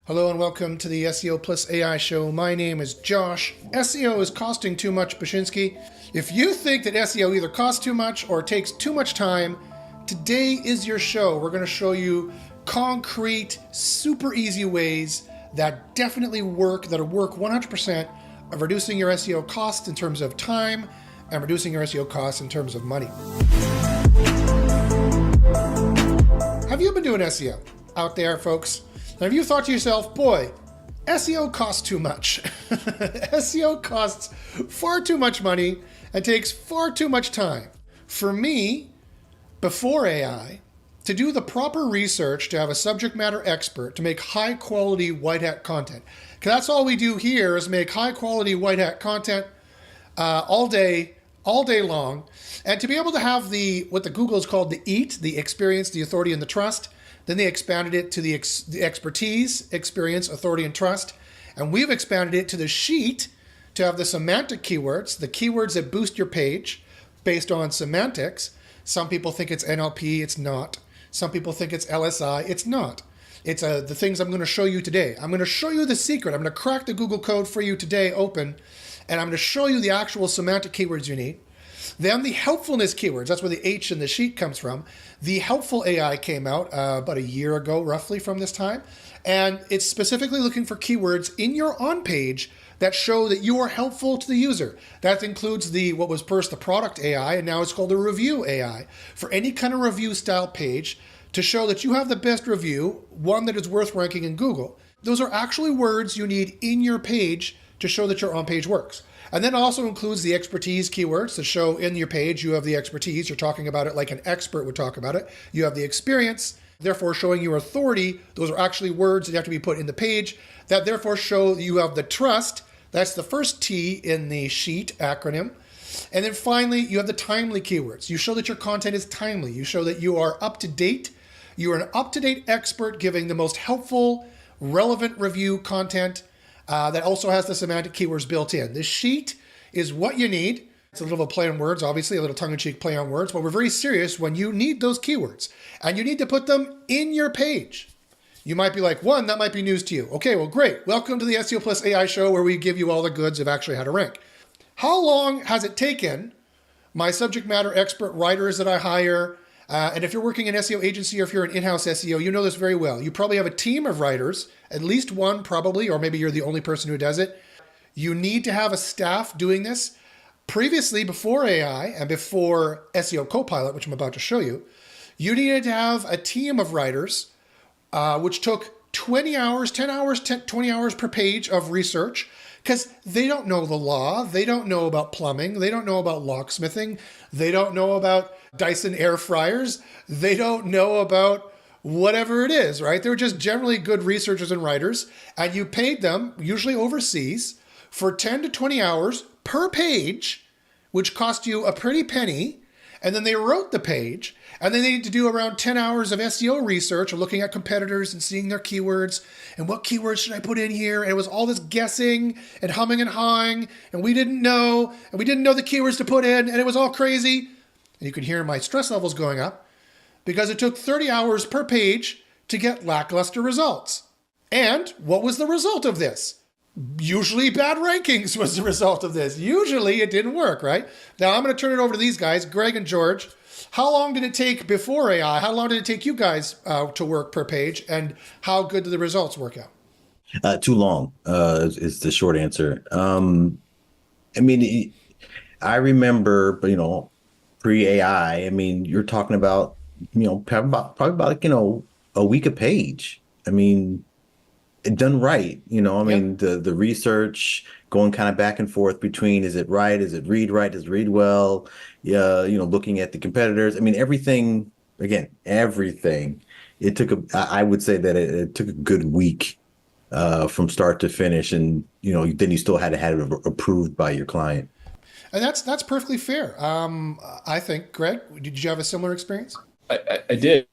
Hello and welcome to the SEO plus AI show. My name is Josh. SEO is costing too much, Bachynski. If you think that SEO either costs too much or takes too much time, today is your show. We're going to show you concrete, super easy ways that definitely work, that'll work 100% of reducing your SEO costs in terms of time and reducing your SEO costs in terms of money. Have you been doing SEO out there, folks? Have you thought to yourself, boy, SEO costs too much. SEO costs far too much money and takes far too much time. For me, before AI, to do the proper research, to have a subject matter expert, to make high quality white hat content. Because that's all we do here is make high quality white hat content all day long. And to be able to have what the Google has called the EAT, the experience, the authority, and the trust. Then they expanded it to the expertise, experience, authority, and trust. And we've expanded it to the sheet to have the semantic keywords, the keywords that boost your page based on semantics. Some people think it's NLP, it's not. Some people think it's LSI, it's not. It's the things I'm going to show you today. I'm going to show you the secret. I'm going to crack the Google code for you today open, and I'm going to show you the actual semantic keywords you need. Then the helpfulness keywords, that's where the H in the sheet comes from. The helpful AI came out about a year ago, roughly from this time. And it's specifically looking for keywords in your on page that show that you are helpful to the user. That includes what was first the product AI, and now it's called the review AI. For any kind of review style page to show that you have the best review, one that is worth ranking in Google. Those are actually words you need in your page to show that your on page works. And then it also includes the expertise keywords to show in your page you have the expertise. You're talking about it like an expert would talk about it. You have the experience, therefore showing your authority. Those are actually words that have to be put in the page that therefore show that you have the trust. That's the first T in the sheet acronym. And then finally, you have the timely keywords. You show that your content is timely. You show that you are up to date. You are an up-to-date expert giving the most helpful, relevant review content that also has the semantic keywords built in. This sheet is what you need. It's a little of a play on words, obviously, a little tongue-in-cheek play on words, but we're very serious when you need those keywords. And you need to put them in your page. You might be like, one, that might be news to you. Okay, well, great. Welcome to the SEO Plus AI show where we give you all the goods of actually how to rank. How long has it taken my subject matter expert writers that I hire, and if you're working in an SEO agency or if you're an in-house SEO, you know this very well. You probably have a team of writers, at least one probably, or maybe you're the only person who does it. You need to have a staff doing this. Previously, before AI and before SEO Copilot, which I'm about to show you, you needed to have a team of writers, which took 20 hours, 10 hours, 20 hours per page of research, because they don't know the law. They don't know about plumbing. They don't know about locksmithing. They don't know about Dyson air fryers. They don't know about whatever it is, right? They're just generally good researchers and writers, and you paid them, usually overseas, for 10 to 20 hours per page, which cost you a pretty penny, and then they wrote the page, and then they need to do around 10 hours of SEO research, or looking at competitors and seeing their keywords, and what keywords should I put in here? And it was all this guessing and humming and hawing, and we didn't know the keywords to put in, and it was all crazy. And you could hear my stress levels going up because it took 30 hours per page to get lackluster results. And what was the result of this? Usually bad rankings was the result of this. Usually it didn't work, right? Now I'm going to turn it over to these guys, Greg and George. How long did it take before AI? How long did it take you guys to work per page? And how good did the results work out? Too long is the short answer. I mean, I remember, pre-AI, I mean, you're talking about, probably about like, a week a page. I mean, done right, I mean, the research going kind of back and forth between, is it right? Is it read right? Does it read well? Yeah, looking at the competitors. I mean, everything, it took I would say that it took a good week from start to finish. And, then you still had to have it approved by your client. And that's perfectly fair. I think, Greg, did you have a similar experience? I did.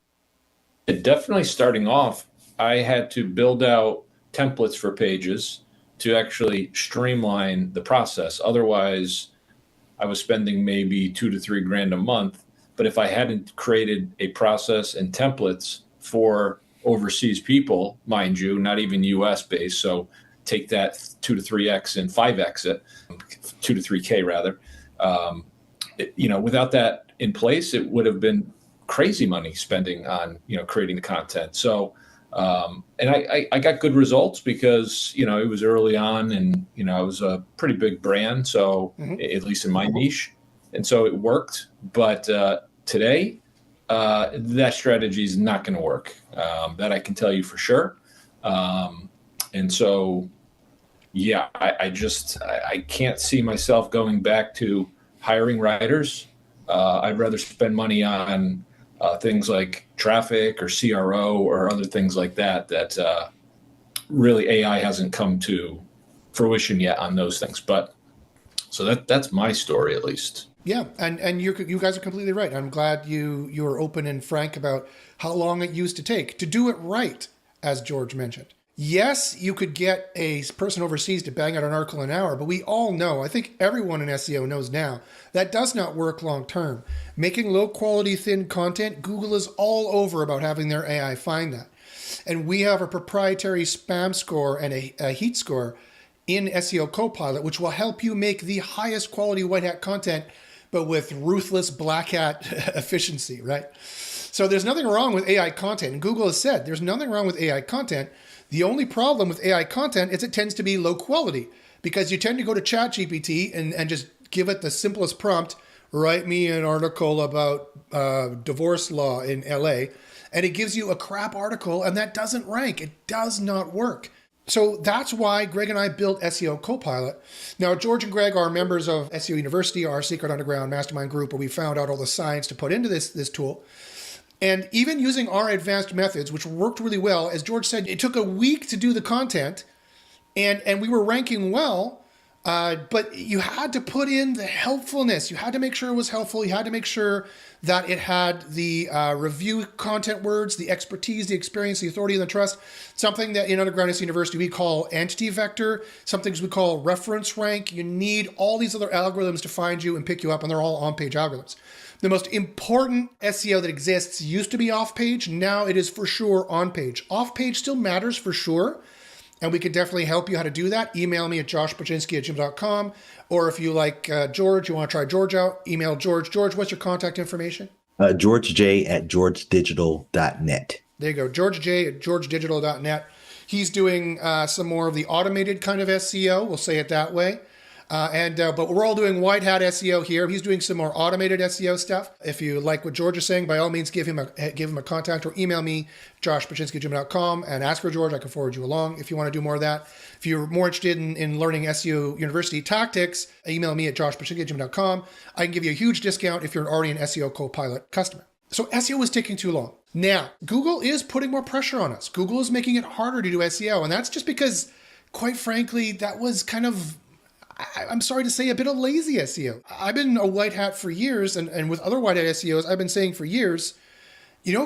Definitely starting off, I had to build out templates for pages to actually streamline the process. Otherwise, I was spending maybe $2 to $3 grand a month. But if I hadn't created a process and templates for overseas people, mind you, not even US based. So take that 2 to 3x and 5x it, 2 to 3K rather. Without that in place, it would have been crazy money spending on, creating the content. So, and I got good results because, it was early on and, it was a pretty big brand. So at least in my niche. And so it worked. But today, that strategy is not going to work. That I can tell you for sure. And so, yeah, I can't see myself going back to hiring writers. I'd rather spend money on things like traffic or CRO or other things like that really AI hasn't come to fruition yet on those things. But so that's my story, at least. Yeah, and you guys are completely right. I'm glad you were open and frank about how long it used to take to do it right, as George mentioned. Yes, you could get a person overseas to bang out an article an hour, but we all know, I think everyone in SEO knows now, that does not work long term. Making low quality, thin content, Google is all over about having their AI find that. And we have a proprietary spam score and a heat score in SEO Copilot, which will help you make the highest quality white hat content, but with ruthless black hat efficiency, right? So there's nothing wrong with AI content. And Google has said there's nothing wrong with AI content. The only problem with AI content is it tends to be low quality because you tend to go to ChatGPT and just give it the simplest prompt, write me an article about divorce law in LA, and it gives you a crap article, and that doesn't rank. It does not work. So that's why Greg and I built SEO Copilot. Now, George and Greg are members of SEO University, our secret underground mastermind group, where we found out all the science to put into this tool. And even using our advanced methods, which worked really well, as George said, it took a week to do the content, and we were ranking well, but you had to put in the helpfulness. You had to make sure it was helpful. You had to make sure that it had the review content words, the expertise, the experience, the authority, and the trust, something that in Underground SEO University we call entity vector, some things we call reference rank. You need all these other algorithms to find you and pick you up, and they're all on-page algorithms. The most important SEO that exists used to be off-page. Now it is for sure on-page. Off-page still matters for sure, and we can definitely help you how to do that. Email me at joshbachynski@gmail.com, or if you like George, you want to try George out, email George. George, what's your contact information? GeorgeJ@georgedigital.net. There you go, GeorgeJ@georgedigital.net. He's doing some more of the automated kind of SEO, we'll say it that way. But we're all doing white hat SEO here. He's doing some more automated SEO stuff. If you like what George is saying, by all means, give him a contact or email me, joshbachynski@gmail.com, and ask for George. I can forward you along if you want to do more of that. If you're more interested in learning SEO University tactics, email me at joshbachynski@gmail.com. I can give you a huge discount if you're already an SEO Copilot customer. So SEO is taking too long. Now, Google is putting more pressure on us. Google is making it harder to do SEO, and that's just because, quite frankly, that was kind of, I'm sorry to say, a bit of lazy SEO. I've been a white hat for years, and with other white hat SEOs, I've been saying for years,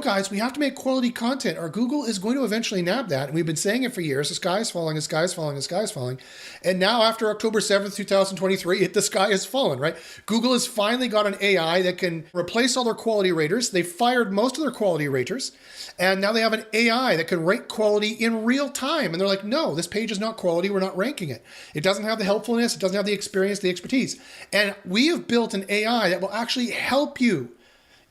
guys, we have to make quality content, or Google is going to eventually nab that. And we've been saying it for years. The sky is falling, the sky is falling, the sky is falling. And now after October 7th, 2023, the sky has fallen, right? Google has finally got an AI that can replace all their quality raters. They fired most of their quality raters. And now they have an AI that can rank quality in real time. And they're like, no, this page is not quality. We're not ranking it. It doesn't have the helpfulness. It doesn't have the experience, the expertise. And we have built an AI that will actually help you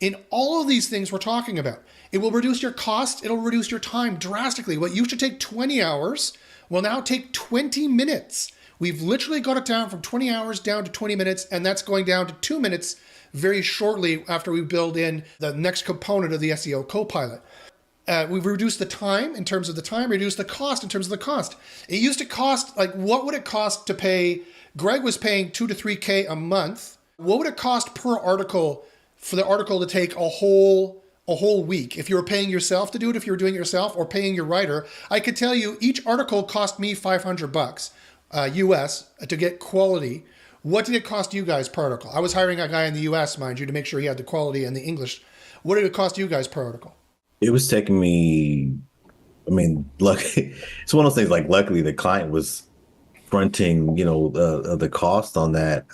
in all of these things we're talking about. It will reduce your cost. It'll reduce your time drastically. What used to take 20 hours will now take 20 minutes. We've literally got it down from 20 hours down to 20 minutes, and that's going down to 2 minutes very shortly after we build in the next component of the SEO Copilot. We've reduced the time in terms of the time, reduced the cost in terms of the cost. It used to cost, what would it cost to pay? Greg was paying 2 to 3K a month. What would it cost per article for the article to take a whole week? If you were paying yourself to do it, if you were doing it yourself, or paying your writer, I could tell you each article cost me $500 US to get quality. What did it cost you guys per article? I was hiring a guy in the US, mind you, to make sure he had the quality and the English. What did it cost you guys per article? It was taking me, luckily, it's one of those things, luckily the client was fronting, the cost on that.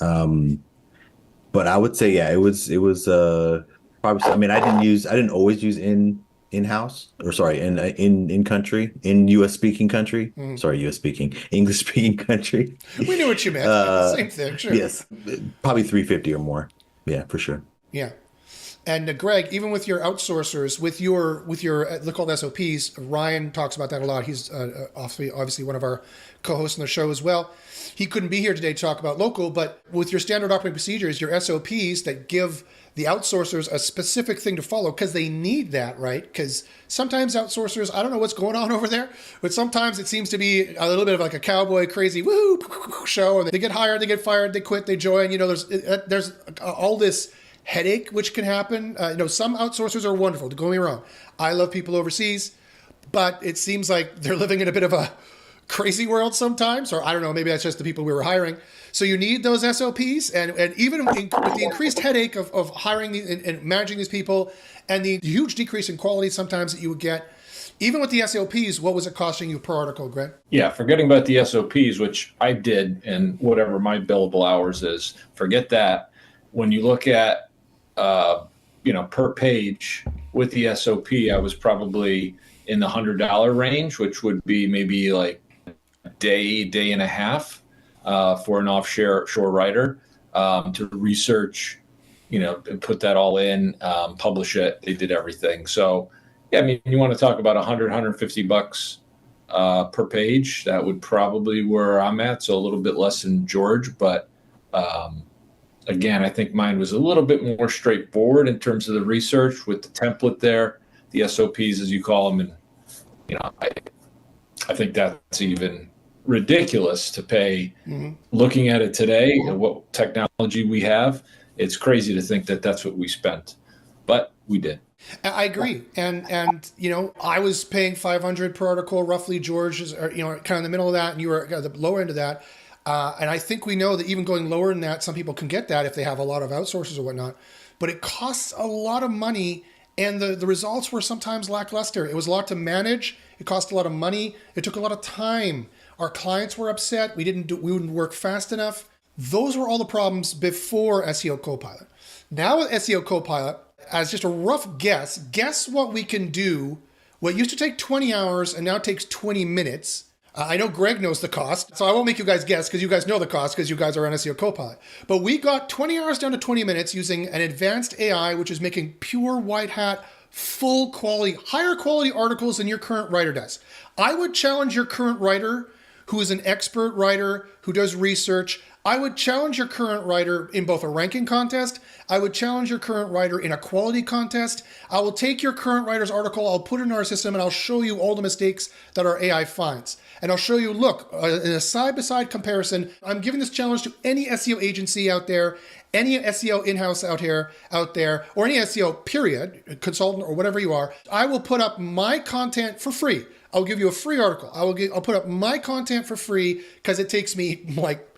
But I would say, yeah, it was probably, I didn't always use in-house, or sorry, in country, in U.S. speaking country. Sorry, U.S. speaking, English speaking country. We knew what you meant. Same thing, sure. Yes, probably 350 or more. Yeah, for sure. Yeah. And Greg, even with your outsourcers, with your they're called SOPs, Ryan talks about that a lot. He's obviously one of our co-hosts on the show as well. He couldn't be here today to talk about local, but with your standard operating procedures, your SOPs that give the outsourcers a specific thing to follow, because they need that, right? Because sometimes outsourcers, I don't know what's going on over there, but sometimes it seems to be a little bit of like a cowboy crazy woo show, and they get hired, they get fired, they quit, they join. There's all this headache which can happen. Some outsourcers are wonderful, don't get me wrong. I love people overseas, but it seems like they're living in a bit of a crazy world sometimes, or I don't know, maybe that's just the people we were hiring. So you need those SOPs, and even with the increased headache of hiring these and managing these people, and the huge decrease in quality sometimes that you would get, even with the SOPs, what was it costing you per article, Greg? Yeah, forgetting about the SOPs, which I did, and whatever my billable hours is, forget that. When you look at per page with the SOP, I was probably in the $100 range, which would be maybe like a day and a half for an offshore writer to research, and put that all in, publish it. They did everything. So, yeah, I mean, you want to talk about $150 per page. That would probably where I'm at. So a little bit less than George, but again, I think mine was a little bit more straightforward in terms of the research with the template there, the SOPs as you call them, and I think that's even ridiculous to pay. Looking at it today and what technology we have, it's crazy to think that that's what we spent, but we did. I agree, and I was paying $500 per article roughly. George is kind of in the middle of that, and you were at the lower end of that. And I think we know that even going lower than that, some people can get that if they have a lot of outsourcers or whatnot. But it costs a lot of money, and the results were sometimes lackluster. It was a lot to manage. It cost a lot of money. It took a lot of time. Our clients were upset. We wouldn't work fast enough. Those were all the problems before SEO Copilot. Now with SEO Copilot, as just a rough guess what we can do. What used to take 20 hours and now takes 20 minutes. I know Greg knows the cost, so I won't make you guys guess because you guys know the cost because you guys are on SEO Copilot. But we got 20 hours down to 20 minutes using an advanced AI, which is making pure white hat, full quality, higher quality articles than your current writer does. I would challenge your current writer, who is an expert writer, who does research. I would challenge your current writer in both a ranking contest. I would challenge your current writer in a quality contest. I will take your current writer's article, I'll put it in our system, and I'll show you all the mistakes that our AI finds. And I'll show you, look, in a side-by-side comparison, I'm giving this challenge to any SEO agency out there, any SEO in-house out there, or any SEO period, consultant or whatever you are. I will put up my content for free. I'll give you a free article. I'll put up my content for free because it takes me like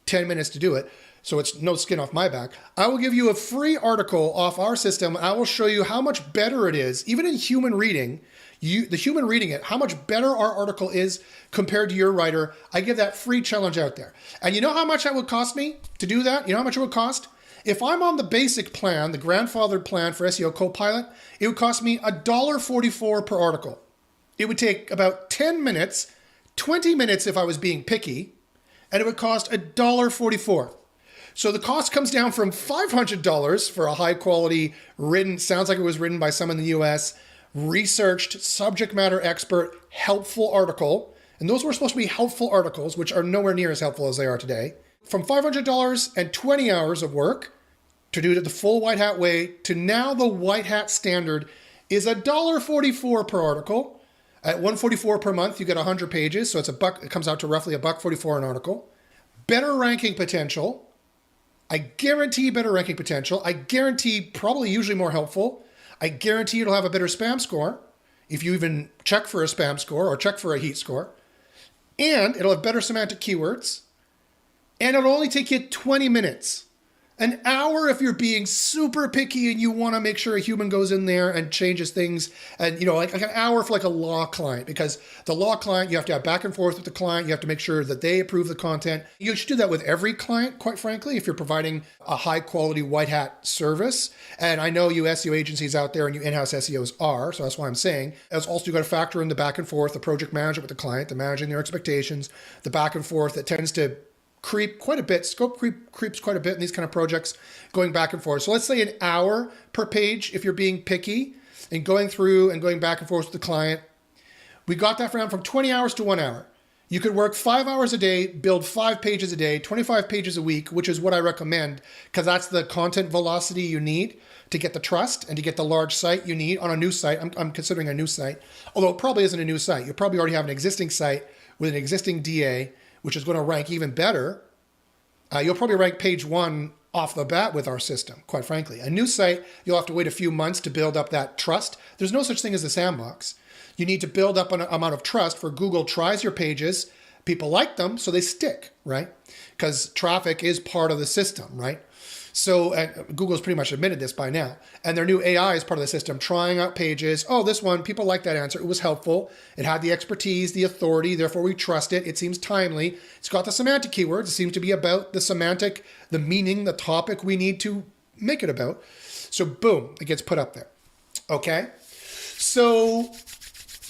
10 minutes to do it. So it's no skin off my back. I will give you a free article off our system. I will show you how much better it is, even in human reading, the human reading it, how much better our article is compared to your writer. I give that free challenge out there. And you know how much that would cost me to do that? You know how much it would cost? If I'm on the basic plan, the grandfathered plan for SEO Copilot, it would cost me $1.44 per article. It would take about 10 minutes, 20 minutes if I was being picky, and it would cost $1.44. So the cost comes down from $500 for a high quality written, sounds like it was written by someone in the US, researched, subject matter expert, helpful article. And those were supposed to be helpful articles, which are nowhere near as helpful as they are today. From $500 and 20 hours of work to do it the full white hat way to now the white hat standard is $1.44 per article. At $1.44 per month, you get 100 pages. So it comes out to roughly $1.44 an article. Better ranking potential. I guarantee better ranking potential. I guarantee probably usually more helpful. I guarantee it'll have a better spam score if you even check for a spam score or check for a heat score. And it'll have better semantic keywords. And it'll only take you 20 minutes. An hour if you're being super picky and you want to make sure a human goes in there and changes things. And, like an hour for like a law client, because the law client, you have to have back and forth with the client. You have to make sure that they approve the content. You should do that with every client, quite frankly, if you're providing a high quality white hat service. And I know you SEO agencies out there and you in-house SEOs are, so that's why I'm saying. As also, you got to factor in the back and forth, the project management with the client, the managing their expectations, the back and forth that tends to creep quite a bit. Scope creeps quite a bit in these kind of projects, going back and forth. So let's say an hour per page if you're being picky and going through and going back and forth with the client. We got that from 20 hours to 1 hour. You could work 5 hours a day, build 5 pages a day, 25 pages a week, which is what I recommend, because that's the content velocity you need to get the trust and to get the large site you need on a new site. I'm considering a new site, although it probably isn't a new site. You probably already have an existing site with an existing DA, which is going to rank even better. You'll probably rank page 1 off the bat with our system, quite frankly. A new site, you'll have to wait a few months to build up that trust. There's no such thing as a sandbox. You need to build up an amount of trust for Google tries your pages. People like them, so they stick, right? Because traffic is part of the system, right? So Google's pretty much admitted this by now. And their new AI is part of the system, trying out pages. Oh, this one, people like that answer. It was helpful. It had the expertise, the authority, therefore we trust it. It seems timely. It's got the semantic keywords. It seems to be about the semantic, the meaning, the topic we need to make it about. So boom, it gets put up there. Okay? So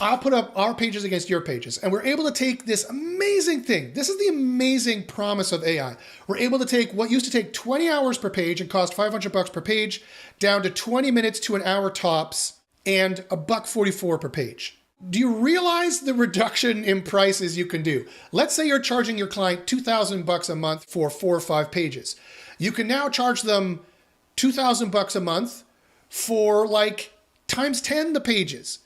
I'll put up our pages against your pages, and we're able to take this amazing thing. This is the amazing promise of AI. We're able to take what used to take 20 hours per page and cost $500 per page down to 20 minutes to an hour tops and $1.44 per page. Do you realize the reduction in prices you can do? Let's say you're charging your client $2,000 a month for 4 or 5 pages. You can now charge them $2,000 a month for like times 10 the pages.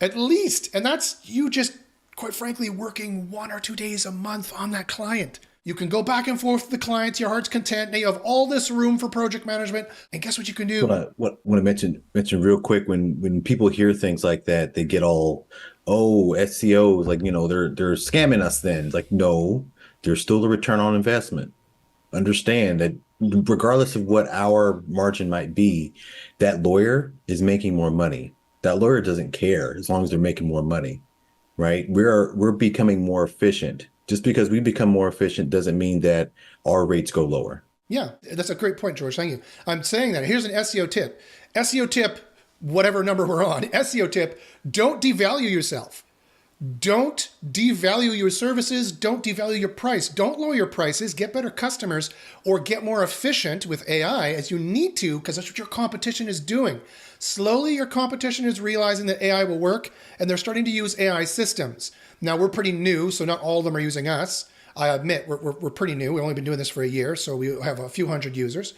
At least, and that's you just, quite frankly, working 1 or 2 days a month on that client. You can go back and forth with the client to your heart's content. Now you have all this room for project management. And guess what you can do? What I mention real quick, when people hear things like that, they get all, SEO, like, they're scamming us then. It's like, no, there's still a return on investment. Understand that regardless of what our margin might be, that lawyer is making more money. That lawyer doesn't care as long as they're making more money, right? We're becoming more efficient. Just because we become more efficient doesn't mean that our rates go lower. Yeah, that's a great point, George. Thank you. I'm saying that. Here's an SEO tip. SEO tip, whatever number we're on. SEO tip, don't devalue yourself. Don't devalue your services. Don't devalue your price. Don't lower your prices. Get better customers or get more efficient with AI as you need to, because that's what your competition is doing. Slowly, your competition is realizing that AI will work, and they're starting to use AI systems. Now, we're pretty new, so not all of them are using us. I admit, we're pretty new. We've only been doing this for a year, so we have a few hundred users.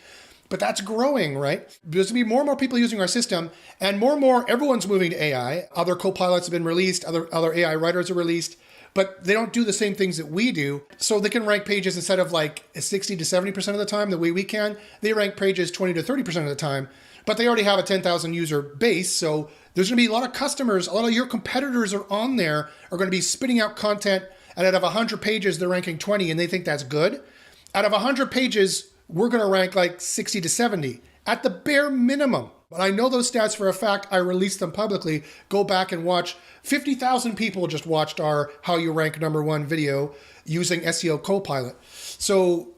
But that's growing, right? There's going to be more and more people using our system, and more, everyone's moving to AI. Other copilots have been released, other AI writers are released, but they don't do the same things that we do. So they can rank pages instead of like 60 to 70% of the time, the way we can. They rank pages 20 to 30% of the time, but they already have a 10,000 user base. So there's going to be a lot of customers, a lot of your competitors are on there, are going to be spitting out content, and out of 100 pages, they're ranking 20, and they think that's good. Out of 100 pages, we're going to rank like 60 to 70 at the bare minimum. But I know those stats for a fact. I released them publicly. Go back and watch. 50,000 people just watched our How You Rank Number One video using SEO Copilot. So,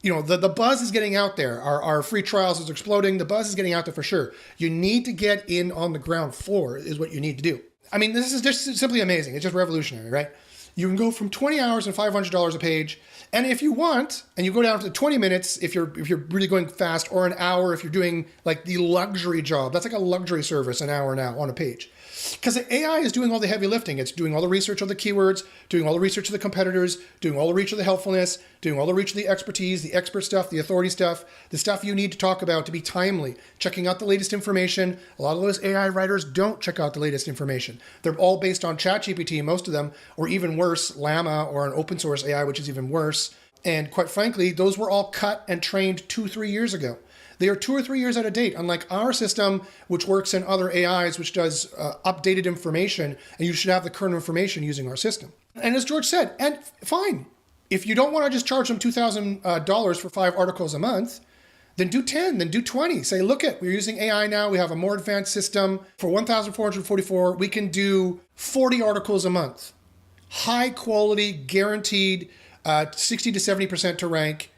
the buzz is getting out there. Our free trials is exploding. The buzz is getting out there for sure. You need to get in on the ground floor is what you need to do. I mean, this is just simply amazing. It's just revolutionary, right? You can go from 20 hours and $500 a page. And if you want, and you go down to 20 minutes if you're really going fast, or an hour if you're doing like the luxury job. That's like a luxury service, an hour now on a page. Because the AI is doing all the heavy lifting. It's doing all the research on the keywords, doing all the research of the competitors, doing all the research of the helpfulness, doing all the research of the expertise, the expert stuff, the authority stuff, the stuff you need to talk about to be timely, checking out the latest information. A lot of those AI writers don't check out the latest information. They're all based on ChatGPT, most of them, or even worse, Llama or an open source AI, which is even worse. And quite frankly, those were all cut and trained 2-3 years ago. They are 2 or 3 years out of date, unlike our system, which works in other AIs, which does updated information, and you should have the current information using our system. And as George said, and fine, if you don't want to just charge them $2,000 for 5 articles a month, then do 10, then do 20. Say, look we're using AI now. We have a more advanced system. For 1,444, we can do 40 articles a month. High quality, guaranteed 60 to 70% to rank.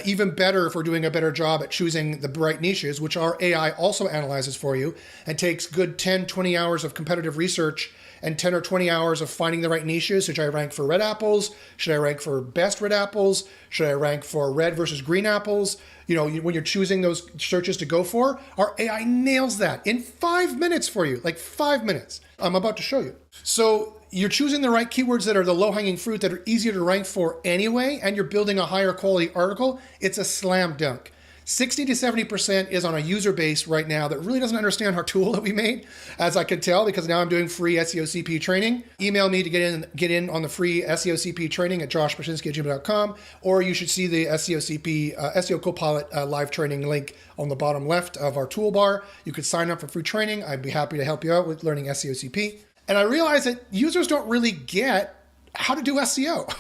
Even better if we're doing a better job at choosing the right niches, which our AI also analyzes for you and takes good 10, 20 hours of competitive research and 10 or 20 hours of finding the right niches. Should I rank for red apples? Should I rank for best red apples? Should I rank for red versus green apples? When you're choosing those searches to go for, our AI nails that in 5 minutes for you, like 5 minutes. I'm about to show you. So you're choosing the right keywords that are the low-hanging fruit that are easier to rank for anyway, and you're building a higher quality article. It's a slam dunk. 60 to 70% is on a user base right now that really doesn't understand our tool that we made, as I can tell, because now I'm doing free SEO CP training. Email me to get in on the free SEO CP training at joshbachynski@gmail.com, or you should see the SEO CP, SEO Copilot live training link on the bottom left of our toolbar. You could sign up for free training. I'd be happy to help you out with learning SEO CP. And I realize that users don't really get how to do SEO.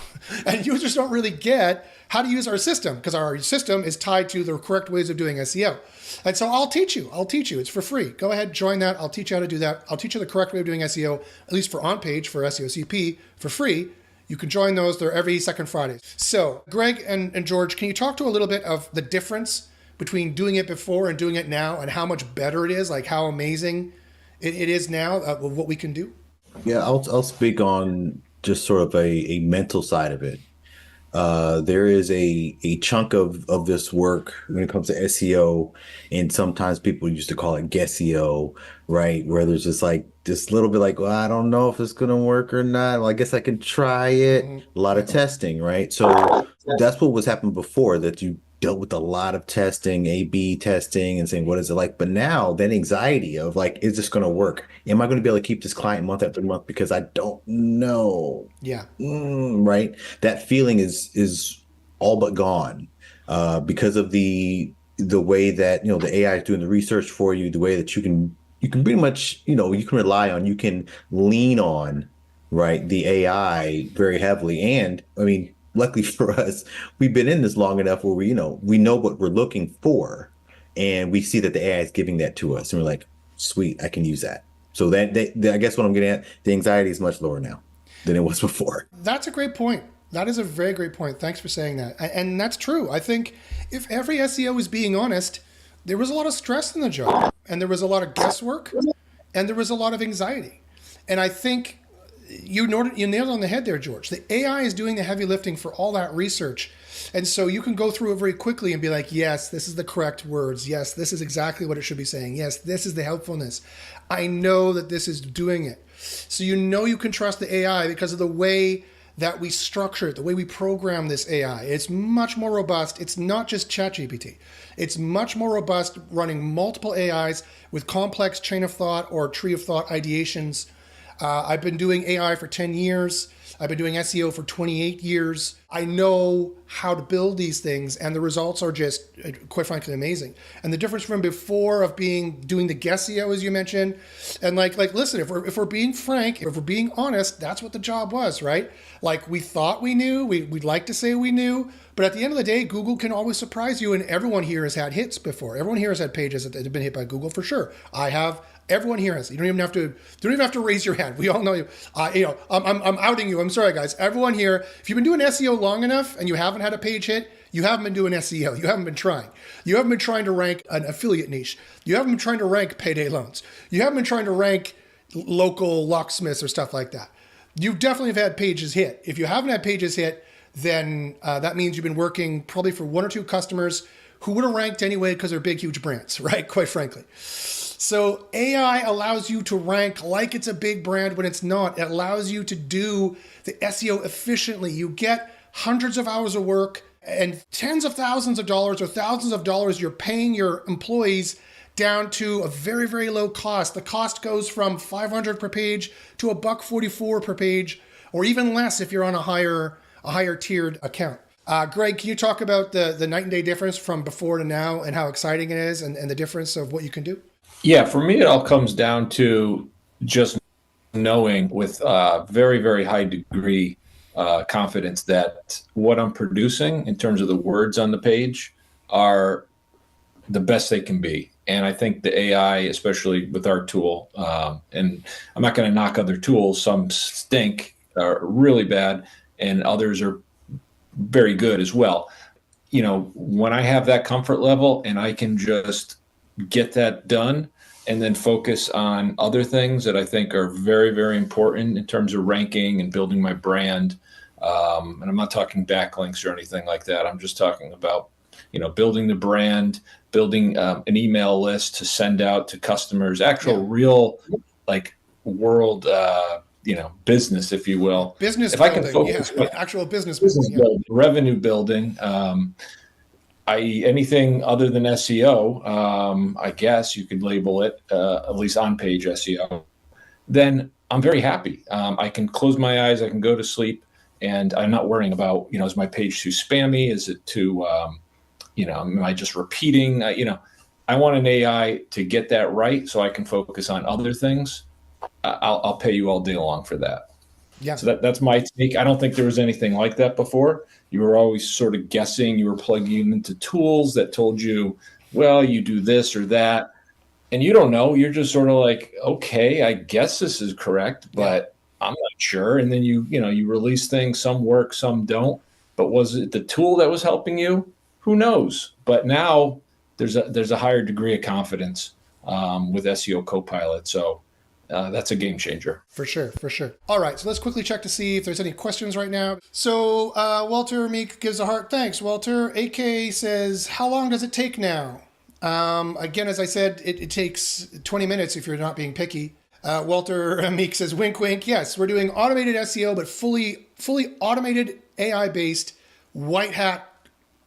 And users don't really get how to use our system, because our system is tied to the correct ways of doing SEO. And so I'll teach you. It's for free. Go ahead, join that. I'll teach you how to do that. I'll teach you the correct way of doing SEO, at least for on-page, for SEO CP, for free. You can join those. They're every second Friday. So Greg and George, can you talk to a little bit of the difference between doing it before and doing it now, and how much better it is, like how amazing it is now with what we can do? Yeah, I'll speak on just sort of a mental side of it. There is a chunk of this work when it comes to SEO, and sometimes people used to call it guessio, right? Where there's just like this little bit like, well, I don't know if it's going to work or not. Well, I guess I can try it. A lot of testing, right? So that's what was happening before, that you dealt with a lot of testing, A/B testing, and saying, what is it like? But now that anxiety of like, is this going to work? Am I going to be able to keep this client month after month because I don't know? Yeah. Right. That feeling is all but gone because of the way that, the AI is doing the research for you, the way that you can pretty much, you can rely on, you can lean on, right, the AI very heavily. And I mean, luckily for us, we've been in this long enough where we know what we're looking for, and we see that the AI is giving that to us, and we're like, sweet, I can use that. So that I guess what I'm getting at, the anxiety is much lower now than it was before. That's a great point. That is a very great point. Thanks for saying that. And that's true. I think if every SEO is being honest, there was a lot of stress in the job, and there was a lot of guesswork, and there was a lot of anxiety. And I think you nailed it on the head there, George. The AI is doing the heavy lifting for all that research. And so you can go through it very quickly and be like, yes, this is the correct words. Yes, this is exactly what it should be saying. Yes, this is the helpfulness. I know that this is doing it. So you can trust the AI because of the way that we structure it, the way we program this AI. It's much more robust. It's not just ChatGPT. It's much more robust, running multiple AIs with complex chain of thought or tree of thought ideations. I've been doing AI for 10 years. I've been doing SEO for 28 years. I know how to build these things, and the results are just, quite frankly, amazing. And the difference from before of doing the guessio, as you mentioned, and like listen, if we're being frank, if we're being honest, that's what the job was, right? Like we thought we knew, we'd like to say we knew, but at the end of the day, Google can always surprise you, and everyone here has had hits before. Everyone here has had pages that have been hit by Google for sure. I have. Everyone here has. You don't even have to raise your hand. We all know you. I'm outing you. I'm sorry, guys. Everyone here, if you've been doing SEO long enough and you haven't had a page hit, you haven't been doing SEO. You haven't been trying. You haven't been trying to rank an affiliate niche. You haven't been trying to rank payday loans. You haven't been trying to rank local locksmiths or stuff like that. You definitely have had pages hit. If you haven't had pages hit, then that means you've been working probably for one or two customers who would have ranked anyway because they're big, huge brands, right? Quite frankly. So AI allows you to rank like it's a big brand when it's not. It allows you to do the SEO efficiently. You get hundreds of hours of work and tens of thousands of dollars or thousands of dollars you're paying your employees down to a very, very low cost. The cost goes from $500 per page to $144 per page, or even less if you're on a higher tiered account. Greg, can you talk about the night and day difference from before to now and how exciting it is and the difference of what you can do? Yeah, for me, it all comes down to just knowing with very, very high degree confidence that what I'm producing in terms of the words on the page are the best they can be. And I think the AI, especially with our tool, and I'm not going to knock other tools. Some stink, are really bad, and others are very good as well. When I have that comfort level and I can just get that done and then focus on other things that I think are very, very important in terms of ranking and building my brand. And I'm not talking backlinks or anything like that. I'm just talking about, building the brand, building an email list to send out to customers, actual real like world, business, if you will. Business if building, I can focus actual business business building, building, revenue building, i.e. anything other than SEO, I guess you could label it, at least on-page SEO, then I'm very happy. I can close my eyes, I can go to sleep, and I'm not worrying about, is my page too spammy? Is it too, am I just repeating? I want an AI to get that right so I can focus on other things. I'll pay you all day long for that. Yeah. So that's my take. I don't think there was anything like that before. You were always sort of guessing. You were plugging into tools that told you, well, you do this or that, and you don't know. You're just sort of like, okay, I guess this is correct, but I'm not sure. And then you release things. Some work, some don't. But was it the tool that was helping you? Who knows? But now there's a higher degree of confidence with SEO Copilot. So that's a game changer. For sure. All right, so let's quickly check to see if there's any questions right now. So Walter Meek gives a heart. Thanks, Walter. AK says, how long does it take now? Again, as I said, it takes 20 minutes if you're not being picky. Walter Meek says, wink, wink. Yes, we're doing automated SEO, but fully automated AI-based white hat,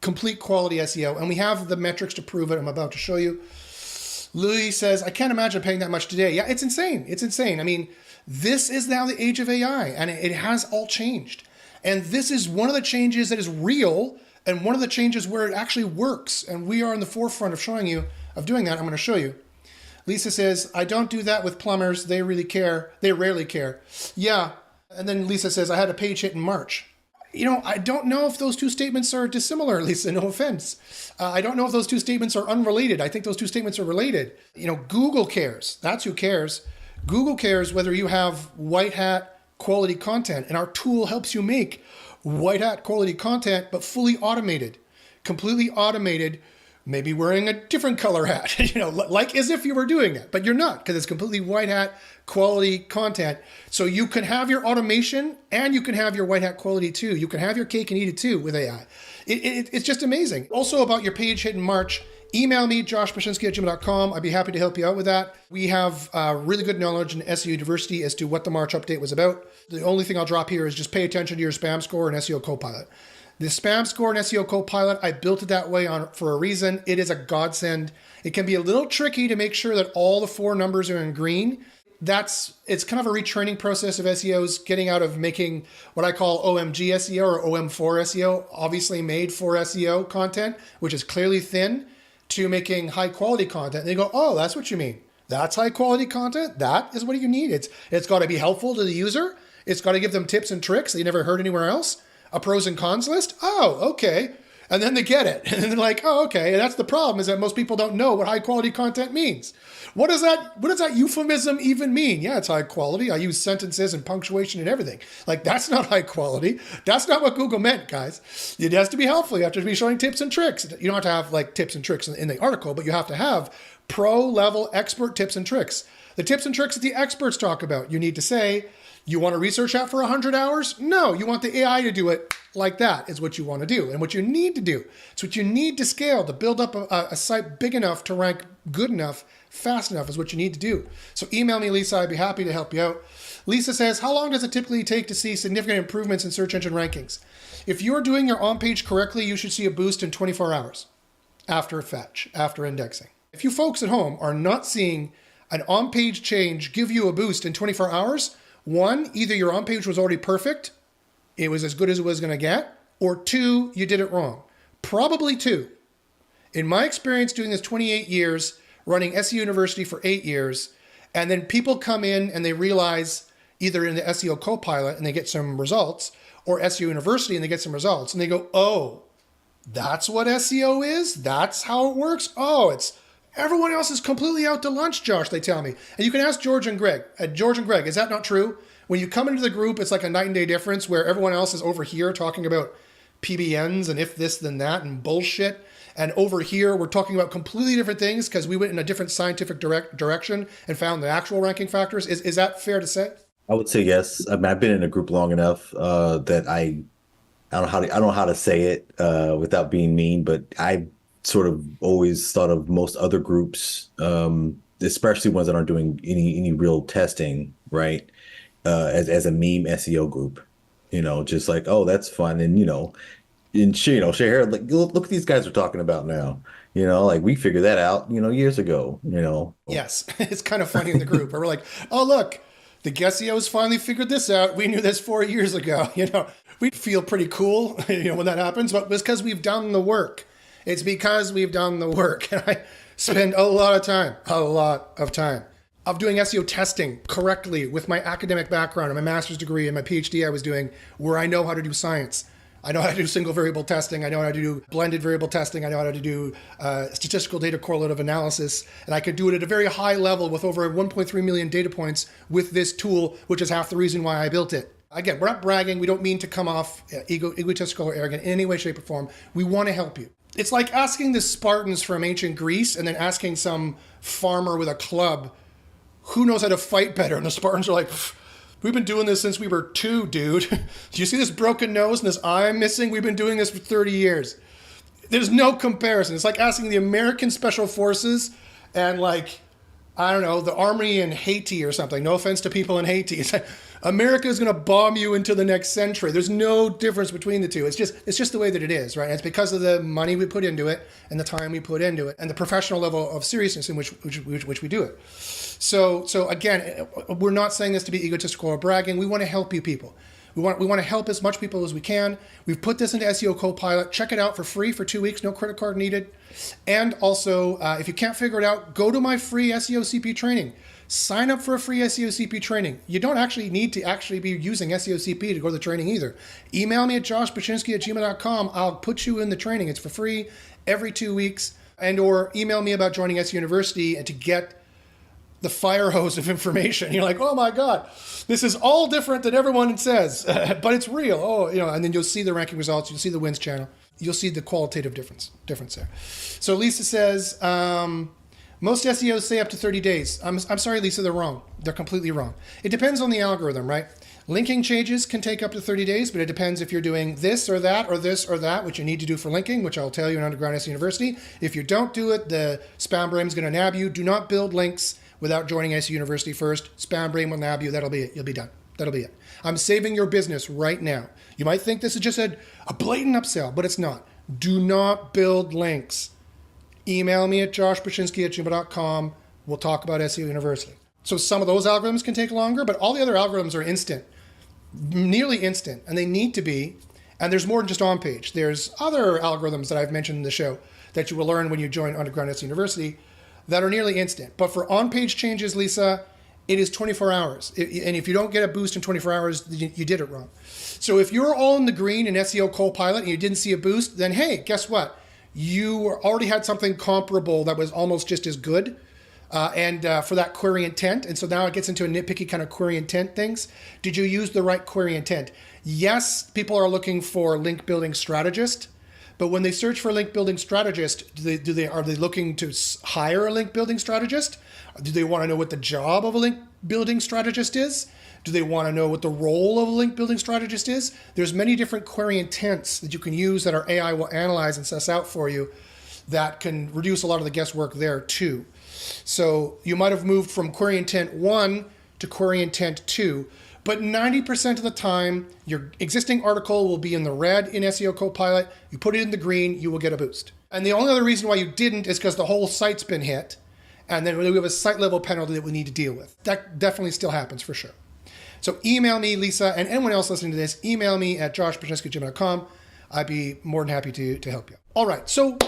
complete quality SEO. And we have the metrics to prove it. I'm about to show you. Louis says, I can't imagine paying that much today. Yeah, it's insane. It's insane. I mean, this is now the age of AI, and it has all changed. And this is one of the changes that is real, and one of the changes where it actually works. And we are in the forefront of doing that. I'm going to show you. Lisa says, I don't do that with plumbers. They rarely care. Yeah. And then Lisa says, I had a page hit in March. I don't know if those two statements are dissimilar, Lisa, no offense. I don't know if those two statements are unrelated. I think those two statements are related. Google cares. That's who cares. Google cares whether you have white hat quality content, and our tool helps you make white hat quality content, but fully automated, completely automated, maybe wearing a different color hat, like as if you were doing it, but you're not, because it's completely white hat quality content. So you can have your automation and you can have your white hat quality too. You can have your cake and eat it too with AI. It's just amazing. Also about your page hit in March, email me, joshbachynski@gmail.com. I'd be happy to help you out with that. We have really good knowledge in SEO diversity as to what the March update was about. The only thing I'll drop here is just pay attention to your spam score and SEO Copilot. The spam score and SEO Copilot, I built it that way for a reason. It is a godsend. It can be a little tricky to make sure that all the 4 numbers are in green. It's kind of a retraining process of SEOs getting out of making what I call OMG SEO or OM4 SEO, obviously made for SEO content, which is clearly thin, to making high quality content. And they go, oh, that's what you mean. That's high quality content. That is what you need. It's got to be helpful to the user. It's got to give them tips and tricks that you never heard anywhere else. A pros and cons list. Oh, okay. And then they get it. And they're like, oh, okay. And that's the problem, is that most people don't know what high quality content means. What does that euphemism even mean? Yeah, it's high quality. I use sentences and punctuation and everything. Like, that's not high quality. That's not what Google meant, guys. It has to be helpful. You have to be showing tips and tricks. You don't have to have like tips and tricks in the article, but you have to have pro level expert tips and tricks. The tips and tricks that the experts talk about. You need to say, you want to research that for 100 hours? No, you want the AI to do it like that is what you want to do. And what you need to do, it's what you need to scale to build up a site big enough to rank good enough, fast enough is what you need to do. So email me, Lisa. I'd be happy to help you out. Lisa says, how long does it typically take to see significant improvements in search engine rankings? If you're doing your on-page correctly, you should see a boost in 24 hours after fetch, after indexing. If you folks at home are not seeing an on-page change give you a boost in 24 hours, one, either your on-page was already perfect, it was as good as it was going to get, or 2, you did it wrong. Probably 2. In my experience doing this 28 years, running SEO University for 8 years, and then people come in and they realize either in the SEO Copilot and they get some results, or SEO University and they get some results, and they go, oh, That's what SEO is? That's how it works? Oh, it's everyone else is completely out to lunch, Josh, they tell me. And you can ask George and Greg. George and Greg, is that not true? When you come into the group, it's like a night and day difference where everyone else is over here talking about PBNs and if this, then that and bullshit. And over here, we're talking about completely different things because we went in a different scientific direction and found the actual ranking factors. Is that fair to say? I would say yes. I mean, I've been in a group long enough that I don't know how to say it without being mean, but I sort of always thought of most other groups, especially ones that aren't doing any real testing, right? As a meme SEO group, just like, oh, that's fun, and share like look what these guys are talking about now, like we figured that out, years ago, Yes, it's kind of funny in the group where we're like, oh look, the SEOs finally figured this out. We knew this 4 years ago. We feel pretty cool, when that happens, but it's because we've done the work. It's because we've done the work, and I spend a lot of time of doing SEO testing correctly with my academic background and my master's degree and my PhD I was doing, where I know how to do science. I know how to do single variable testing. I know how to do blended variable testing. I know how to do statistical data correlative analysis. And I could do it at a very high level with over 1.3 million data points with this tool, which is half the reason why I built it. Again, we're not bragging. We don't mean to come off egotistical or arrogant in any way, shape, or form. We want to help you. It's like asking the Spartans from ancient Greece and then asking some farmer with a club who knows how to fight better. And the Spartans are like, we've been doing this since we were 2, dude. Do you see this broken nose and this eye I'm missing? We've been doing this for 30 years. There's no comparison. It's like asking the American Special Forces and the army in Haiti or something. No offense to people in Haiti. It's like America is going to bomb you into the next century. There's no difference between the two. It's just the way that it is, right? And it's because of the money we put into it and the time we put into it and the professional level of seriousness in which we do it. So again, we're not saying this to be egotistical or bragging. We want to help you people. We want to help as much people as we can. We've put this into SEO Copilot. Check it out for free for 2 weeks. No credit card needed. And also, if you can't figure it out, go to my free SEO CP training. Sign up for a free SEO CP training. You don't actually need to actually be using SEO CP to go to the training either. Email me at joshbachynski@gmail.com. I'll put you in the training. It's for free every 2 weeks. Or email me about joining SEO University and to get the fire hose of information. You're like, oh my God, this is all different than everyone says, but it's real. Oh, and then you'll see the ranking results. You'll see the wins channel. You'll see the qualitative difference there. So Lisa says, most SEOs say up to 30 days. I'm sorry, Lisa, they're wrong. They're completely wrong. It depends on the algorithm, right? Linking changes can take up to 30 days, but it depends if you're doing this or that or this or that, which you need to do for linking, which I'll tell you in Underground SEO University. If you don't do it, the spam brain is going to nab you. Do not build links without joining SEO University first. Spam brain will nab you. That'll be it. You'll be done. That'll be it. I'm saving your business right now. You might think this is just a blatant upsell, but it's not. Do not build links. Email me at joshbachynski@gmail.com. We'll talk about SEO University. So some of those algorithms can take longer, but all the other algorithms are instant, nearly instant, and they need to be. And there's more than just on page. There's other algorithms that I've mentioned in the show that you will learn when you join Underground SEO University that are nearly instant. But for on-page changes, Lisa, it is 24 hours. And if you don't get a boost in 24 hours, you did it wrong. So if you're all in the green in SEO Copilot and you didn't see a boost, then hey, guess what? You already had something comparable that was almost just as good. For that query intent. And so now it gets into a nitpicky kind of query intent things. Did you use the right query intent? Yes, people are looking for link building strategist, but when they search for link building strategist, are they looking to hire a link building strategist? Do they want to know what the job of a link building strategist is? Do they want to know what the role of a link building strategist is? There's many different query intents that you can use that our AI will analyze and suss out for you that can reduce a lot of the guesswork there too. So you might have moved from query intent 1 to query intent 2, but 90% of the time, your existing article will be in the red in SEO Copilot. You put it in the green, you will get a boost. And the only other reason why you didn't is because the whole site's been hit, and then we have a site level penalty that we need to deal with. That definitely still happens for sure. So email me, Lisa, and anyone else listening to this, email me at joshbachynski@gmail.com. I'd be more than happy to help you. All right, so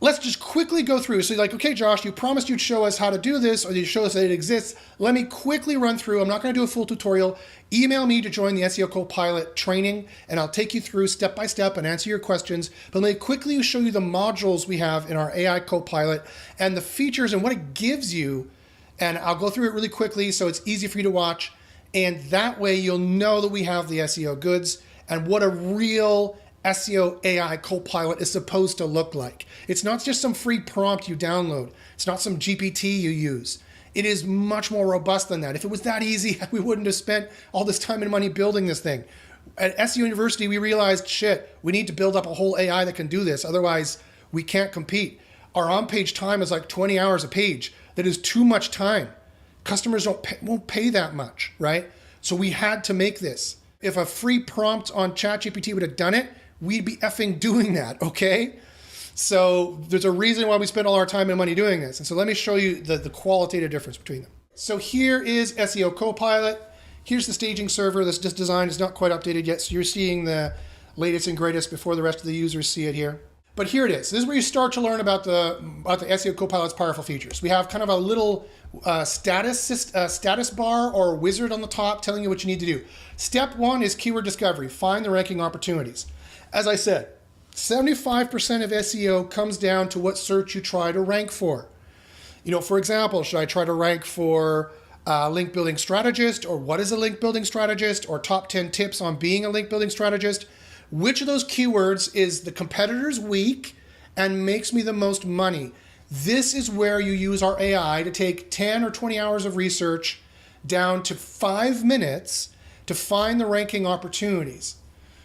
let's just quickly go through. So you're like, okay, Josh, you promised you'd show us how to do this, or you show us that it exists. Let me quickly run through. I'm not going to do a full tutorial. Email me to join the SEO Copilot training, and I'll take you through step by step and answer your questions. But let me quickly show you the modules we have in our AI Copilot and the features and what it gives you. And I'll go through it really quickly so it's easy for you to watch. And that way you'll know that we have the SEO goods and what a real SEO AI Copilot is supposed to look like. It's not just some free prompt you download. It's not some GPT you use. It is much more robust than that. If it was that easy, we wouldn't have spent all this time and money building this thing. At SEO University, we realized, shit, we need to build up a whole AI that can do this. Otherwise, we can't compete. Our on-page time is like 20 hours a page. That is too much time. Customers won't pay that much, right? So we had to make this. If a free prompt on ChatGPT would have done it, we'd be effing doing that, okay? So there's a reason why we spend all our time and money doing this. And so let me show you the qualitative difference between them. So here is SEO Copilot. Here's the staging server. This design is not quite updated yet, so you're seeing the latest and greatest before the rest of the users see it here. But here it is. This is where you start to learn about the SEO Copilot's powerful features. We have kind of a little status bar or wizard on the top telling you what you need to do. Step one is keyword discovery. Find the ranking opportunities. As I said, 75% of SEO comes down to what search you try to rank for. You know, for example, should I try to rank for link building strategist, or what is a link building strategist, or top 10 tips on being a link building strategist? Which of those keywords is the competitor's weak and makes me the most money? This is where you use our AI to take 10 or 20 hours of research down to 5 minutes to find the ranking opportunities.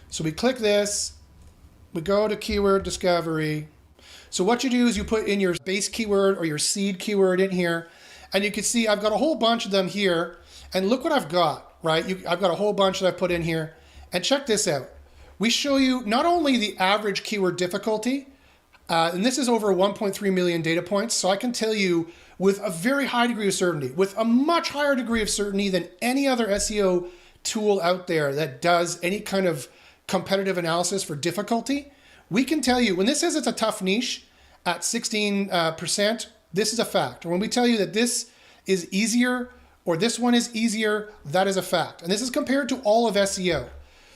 So we click this, we go to keyword discovery. So what you do is you put in your base keyword or your seed keyword in here, and you can see I've got a whole bunch of them here, and look what I've got, right? I've got a whole bunch that I've put in here, and check this out. We show you not only the average keyword difficulty, and this is over 1.3 million data points, so I can tell you with a very high degree of certainty, with a much higher degree of certainty than any other SEO tool out there that does any kind of competitive analysis for difficulty, we can tell you when this says it's a tough niche at 16%, this is a fact. Or when we tell you that this is easier or this one is easier, that is a fact. And this is compared to all of SEO.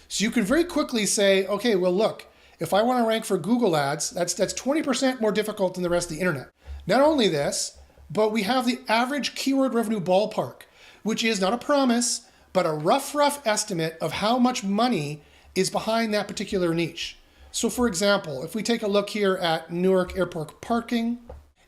So you can very quickly say, okay, well, look, if I want to rank for Google ads, that's 20% more difficult than the rest of the internet. Not only this, but we have the average keyword revenue ballpark, which is not a promise, but a rough estimate of how much money is behind that particular niche. So for example, if we take a look here at Newark Airport parking,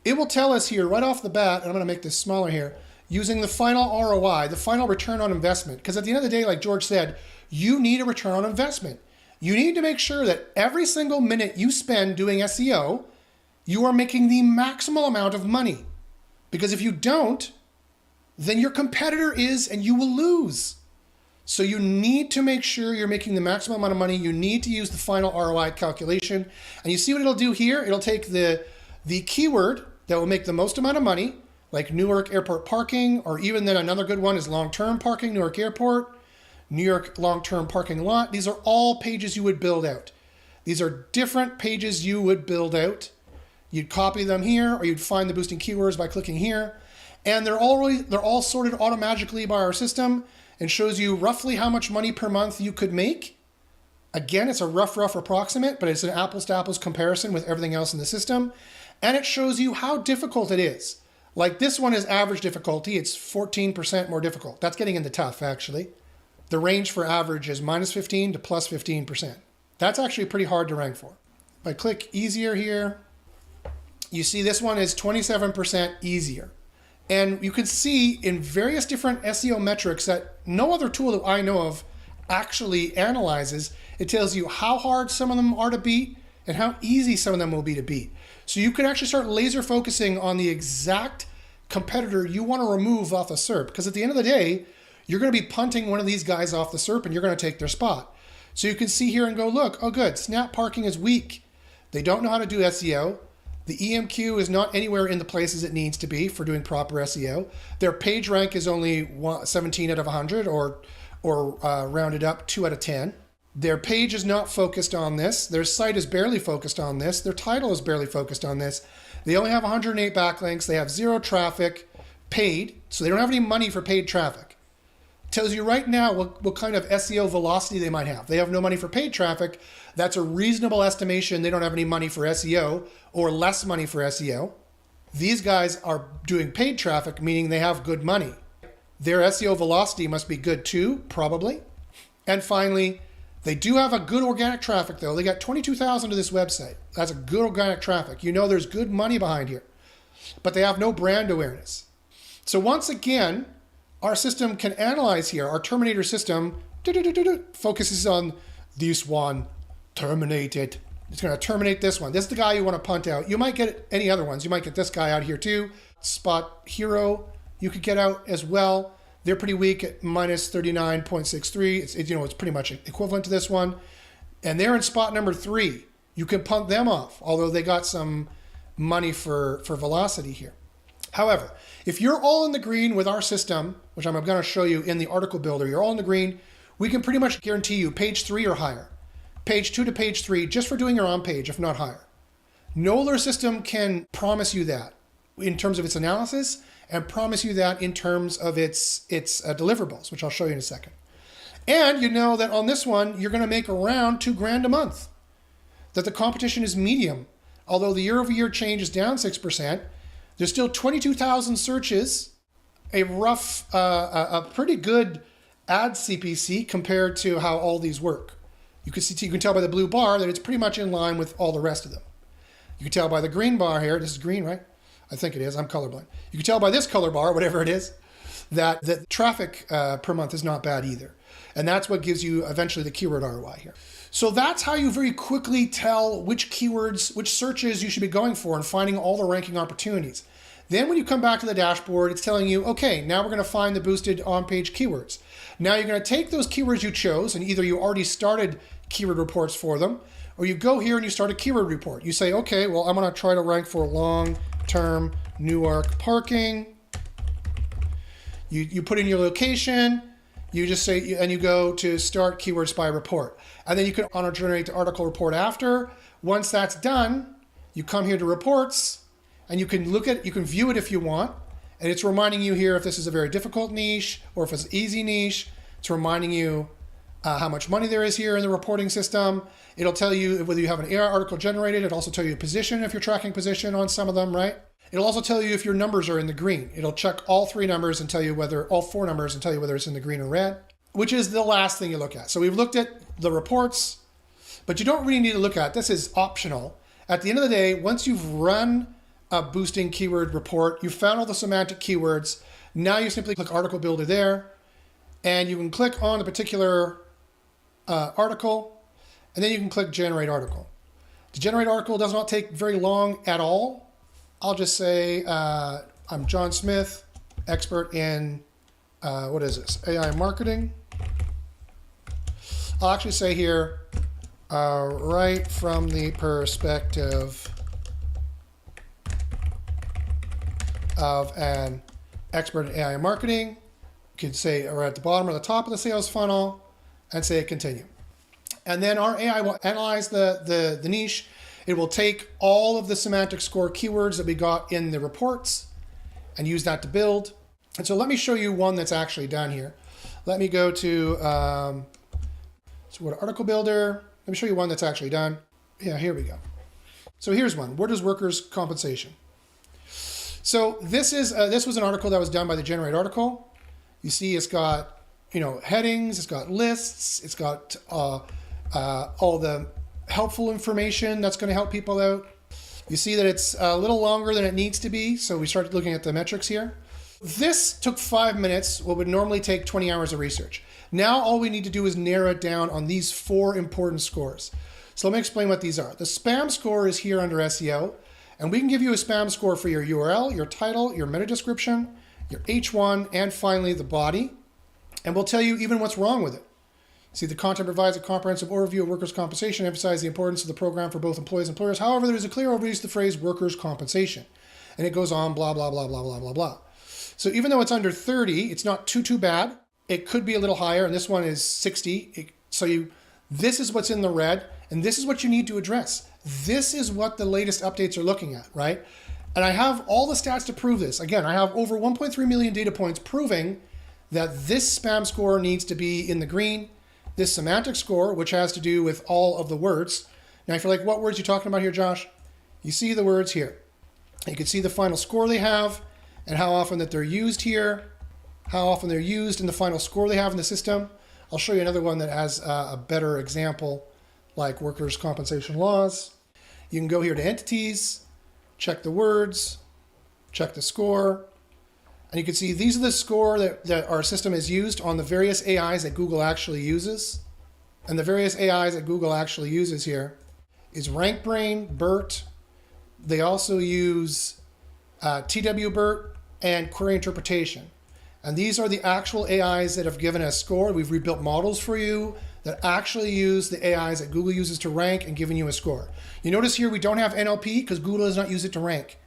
it will tell us here right off the bat, and I'm going to make this smaller here, using the final ROI, the final return on investment. Because at the end of the day, like George said, you need a return on investment. You need to make sure that every single minute you spend doing SEO, you are making the maximal amount of money. Because if you don't, then your competitor is, and you will lose. So you need to make sure you're making the maximum amount of money. You need to use the final ROI calculation. And you see what it'll do here? It'll take the keyword that will make the most amount of money, like Newark Airport parking, or even then another good one is long-term parking, Newark Airport, New York long-term parking lot. These are all pages you would build out. These are different pages you would build out. You'd copy them here, or you'd find the boosting keywords by clicking here. And they're all sorted automatically by our system and shows you roughly how much money per month you could make. Again, it's a rough approximate, but it's an apples to apples comparison with everything else in the system. And it shows you how difficult it is. Like this one is average difficulty. It's 14% more difficult. That's getting into tough, actually. The range for average is -15 to +15%. That's actually pretty hard to rank for. If I click easier here, you see this one is 27% easier. And you can see in various different SEO metrics that no other tool that I know of actually analyzes. It tells you how hard some of them are to beat and how easy some of them will be to beat. So you can actually start laser focusing on the exact competitor you want to remove off the SERP. Because at the end of the day, you're going to be punting one of these guys off the SERP and you're going to take their spot. So you can see here and go, look, oh good, Snap Parking is weak. They don't know how to do SEO. The EMQ is not anywhere in the places it needs to be for doing proper SEO. Their page rank is only 17 out of 100 or rounded up 2 out of 10. Their page is not focused on this. Their site is barely focused on this. Their title is barely focused on this. They only have 108 backlinks. They have 0 traffic paid, so they don't have any money for paid traffic. Tells you right now what kind of SEO velocity they might have. They have no money for paid traffic. That's a reasonable estimation. They don't have any money for SEO or less money for SEO. These guys are doing paid traffic, meaning they have good money. Their SEO velocity must be good too, probably. And finally, they do have a good organic traffic though. They got 22,000 to this website. That's a good organic traffic. You know there's good money behind here, but they have no brand awareness. So once again, our system can analyze here. Our Terminator system focuses on this one, terminate it. It's going to terminate this one. This is the guy you want to punt out. You might get any other ones. You might get this guy out here too. Spot Hero, you could get out as well. They're pretty weak at minus 39.63. It's pretty much equivalent to this one. And they're in spot number 3. You can punt them off, although they got some money for velocity here. However, if you're all in the green with our system, which I'm going to show you in the article builder, you're all in the green, we can pretty much guarantee you page 3 or higher. Page 2 to page 3, just for doing your on page, if not higher. No other system can promise you that in terms of its analysis and promise you that in terms of its deliverables, which I'll show you in a second. And you know that on this one, you're going to make around $2,000 a month. That the competition is medium. Although the year-over-year change is down 6%, there's still 22,000 searches, a pretty good ad CPC compared to how all these work. You can tell by the blue bar that it's pretty much in line with all the rest of them. You can tell by the green bar here, this is green, right? I think it is, I'm colorblind. You can tell by this color bar, whatever it is, that the traffic per month is not bad either. And that's what gives you eventually the keyword ROI here. So that's how you very quickly tell which keywords, which searches you should be going for and finding all the ranking opportunities. Then when you come back to the dashboard, it's telling you, okay, now we're going to find the boosted on-page keywords. Now you're going to take those keywords you chose, and either you already started keyword reports for them, or you go here and you start a keyword report. You say, okay, well, I'm going to try to rank for long-term Newark parking. You put in your location, you just say, and you go to start keywords by report. And then you can auto-generate the article report after. Once that's done, you come here to reports, and you can you can view it if you want. And it's reminding you here if this is a very difficult niche or if it's an easy niche. It's reminding you how much money there is here in the reporting system. It'll tell you whether you have an AI article generated. It'll also tell you position if you're tracking position on some of them, right? It'll also tell you if your numbers are in the green. It'll check all 4 numbers and tell you whether it's in the green or red, which is the last thing you look at. So we've looked at the reports, but you don't really need to look at, this is optional. At the end of the day, once you've run a boosting keyword report, you found all the semantic keywords, now you simply click article builder there, and you can click on a particular article, and then you can click generate article. To generate article does not take very long at all. I'll just say I'm John Smith, expert in, what is this, AI marketing. I'll actually say here, right from the perspective of an expert in AI marketing. You can say right at the bottom or the top of the sales funnel and say continue. And then our AI will analyze the niche. It will take all of the semantic score keywords that we got in the reports and use that to build. And so let me show you one that's actually done here. Let me go to article builder. Let me show you one that's actually done. Yeah, here we go. So here's one. Where does workers' compensation? So this was an article that was done by the Generate article. You see it's got, headings, it's got lists, it's got all the helpful information that's going to help people out. You see that it's a little longer than it needs to be, so we started looking at the metrics here. This took 5 minutes, what would normally take 20 hours of research. Now all we need to do is narrow it down on these 4 important scores. So let me explain what these are. The spam score is here under SEO, and we can give you a spam score for your URL, your title, your meta description, your H1, and finally the body. And we'll tell you even what's wrong with it. See, the content provides a comprehensive overview of workers' compensation, emphasizes the importance of the program for both employees and employers. However, there is a clear overuse of the phrase workers' compensation. And it goes on, blah, blah, blah, blah, blah, blah, blah. So even though it's under 30, it's not too bad. It could be a little higher, and this one is 60. This is what's in the red, and this is what you need to address. This is what the latest updates are looking at, right? And I have all the stats to prove this. Again, I have over 1.3 million data points proving that this spam score needs to be in the green. This semantic score, which has to do with all of the words. Now, if you're like, what words are you talking about here, Josh? You see the words here. You can see the final score they have and how often that they're used here, how often they're used in the final score they have in the system. I'll show you another one that has a better example, like workers' compensation laws. You can go here to entities, check the words, check the score, and you can see these are the score that our system has used on the various AIs that Google actually uses. And the various AIs that Google actually uses here is RankBrain, BERT. They also use TWBERT and query interpretation. And these are the actual AIs that have given us score. We've rebuilt models for you that actually use the AIs that Google uses to rank and giving you a score. You notice here we don't have NLP because Google does not use it to rank.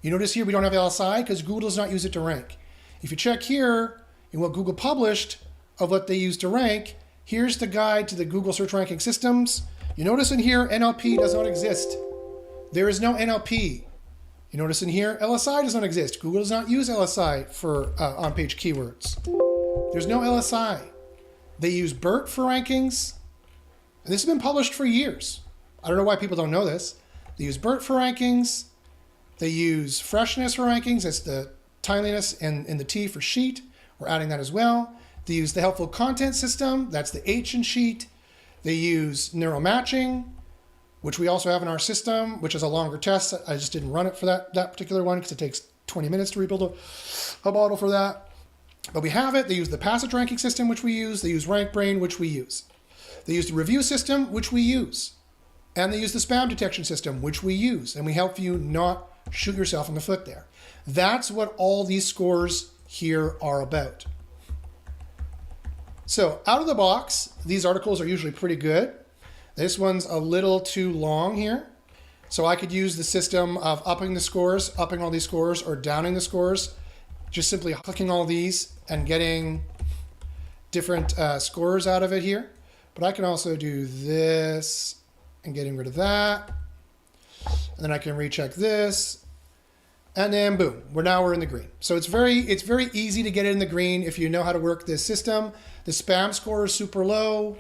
You notice here we don't have LSI because Google does not use it to rank. If you check here in what Google published of what they use to rank, here's the guide to the Google search ranking systems. You notice in here NLP does not exist. There is no NLP. You notice in here, LSI does not exist. Google does not use LSI for on-page keywords. There's no LSI. They use BERT for rankings. And this has been published for years. I don't know why people don't know this. They use BERT for rankings. They use freshness for rankings. That's the timeliness and the T for sheet. We're adding that as well. They use the helpful content system. That's the H in sheet. They use neural matching, which we also have in our system, which is a longer test. I just didn't run it for that particular one because it takes 20 minutes to rebuild a model for that. But we have it. They use the passage ranking system, which we use. They use RankBrain, which we use. They use the review system, which we use. And they use the spam detection system, which we use. And we help you not shoot yourself in the foot there. That's what all these scores here are about. So out of the box, these articles are usually pretty good. This one's a little too long here. So I could use the system of upping the scores, upping all these scores, or downing the scores. Just simply clicking all these and getting different scores out of it here. But I can also do this and getting rid of that. And then I can recheck this. And then boom, we're in the green. So it's very easy to get it in the green if you know how to work this system. The spam score is super low.